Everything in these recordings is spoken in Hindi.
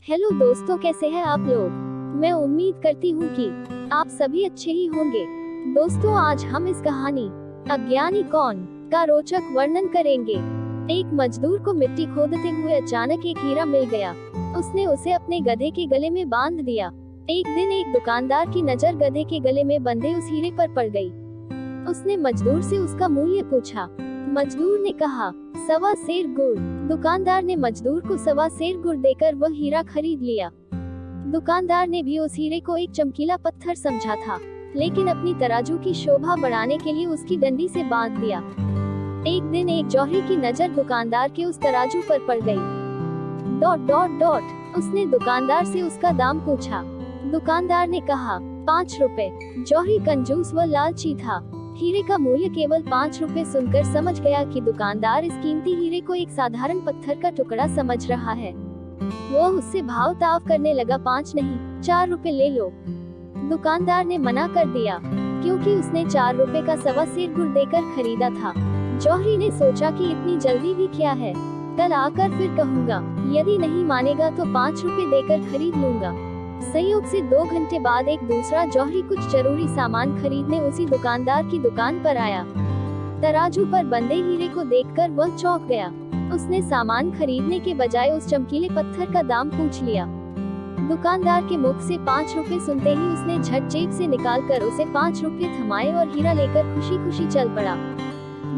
हेलो दोस्तों, कैसे हैं आप लोग। मैं उम्मीद करती हूँ कि आप सभी अच्छे ही होंगे। दोस्तों, आज हम इस कहानी अज्ञानी कौन का रोचक वर्णन करेंगे। एक मजदूर को मिट्टी खोदते हुए अचानक एक हीरा मिल गया। उसने उसे अपने गधे के गले में बांध दिया। एक दिन एक दुकानदार की नजर गधे के गले में बंधे उस हीरे पर पड़ गई। उसने मजदूर से उसका मूल्य पूछा। मजदूर ने कहा, 1.25 सेर गुड़। दुकानदार ने मजदूर को 1.25 सेर गुड़ देकर वह हीरा खरीद लिया। दुकानदार ने भी उस हीरे को एक चमकीला पत्थर समझा था, लेकिन अपनी तराजू की शोभा बढ़ाने के लिए उसकी डंडी से बांध दिया। एक दिन एक जौहरी की नजर दुकानदार के उस तराजू पर पड़ गई। उसने दुकानदार से उसका दाम पूछा। दुकानदार ने कहा, 5 रुपए। जौहरी कंजूस व लालची था। हीरे का मूल्य केवल 5 रुपए सुनकर समझ गया कि दुकानदार इस कीमती हीरे को एक साधारण पत्थर का टुकड़ा समझ रहा है। वो उससे भाव ताव करने लगा। 5 नहीं, 4 रुपए ले लो। दुकानदार ने मना कर दिया, क्योंकि उसने 4 रुपए का 1.25 सेर गुड़ देकर खरीदा था। जौहरी ने सोचा कि इतनी जल्दी भी क्या है, कल आकर फिर कहूँगा। यदि नहीं मानेगा तो 5 रुपए देकर खरीद लूंगा। संयोग से 2 घंटे बाद एक दूसरा जौहरी कुछ जरूरी सामान खरीदने उसी दुकानदार की दुकान पर आया। तराजू पर बंधे हीरे को देखकर वह चौंक गया। उसने सामान खरीदने के बजाय उस चमकीले पत्थर का दाम पूछ लिया। दुकानदार के मुख से 5 रुपए सुनते ही उसने झट जेब से निकालकर उसे 5 रुपए थमाए और हीरा लेकर खुशी खुशी चल पड़ा।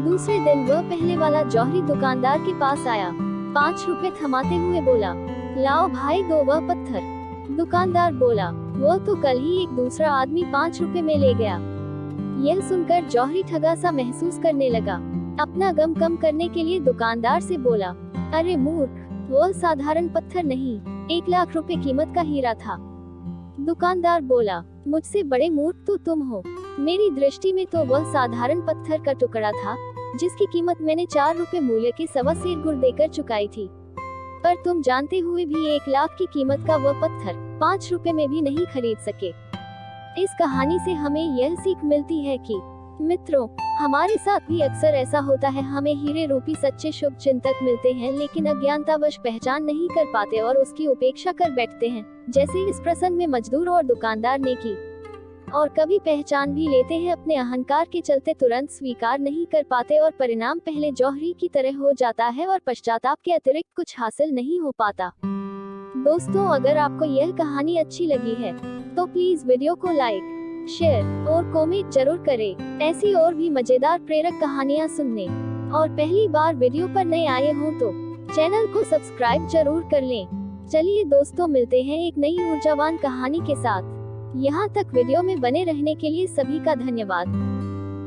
दूसरे दिन वह पहले वाला जौहरी दुकानदार के पास आया। 5 रुपए थमाते हुए बोला, लाओ भाई, दो वह पत्थर। दुकानदार बोला, वो तो कल ही एक दूसरा आदमी 5 रुपए में ले गया। यह सुनकर जौहरी ठगा सा महसूस करने लगा। अपना गम कम करने के लिए दुकानदार से बोला, अरे मूर्ख, वह साधारण पत्थर नहीं, 1 लाख रुपए कीमत का हीरा था। दुकानदार बोला, मुझसे बड़े मूर्ख तो तुम हो। मेरी दृष्टि में तो वह साधारण पत्थर का टुकड़ा था, जिसकी कीमत मैंने 4 रुपए मूल्य के 1.25 सेर गुड़ देकर चुकाई थी। पर तुम जानते हुए भी 1 लाख की कीमत का वह पत्थर 5 रुपए में भी नहीं खरीद सके। इस कहानी से हमें यह सीख मिलती है कि मित्रों, हमारे साथ भी अक्सर ऐसा होता है। हमें हीरे रूपी सच्चे शुभ चिंतक मिलते हैं, लेकिन अज्ञानतावश पहचान नहीं कर पाते और उसकी उपेक्षा कर बैठते हैं, जैसे इस प्रसंग में मजदूर और दुकानदार ने की। और कभी पहचान भी लेते हैं, अपने अहंकार के चलते तुरंत स्वीकार नहीं कर पाते और परिणाम पहले जौहरी की तरह हो जाता है और पश्चाताप के अतिरिक्त कुछ हासिल नहीं हो पाता। दोस्तों, अगर आपको यह कहानी अच्छी लगी है तो प्लीज वीडियो को लाइक, शेयर और कमेंट जरूर करें। ऐसी और भी मजेदार प्रेरक कहानियाँ सुनने और पहली बार वीडियो पर नए आए हों तो चैनल को सब्सक्राइब जरूर कर लें। चलिए दोस्तों, मिलते हैं एक नई ऊर्जावान कहानी के साथ। यहाँ तक वीडियो में बने रहने के लिए सभी का धन्यवाद।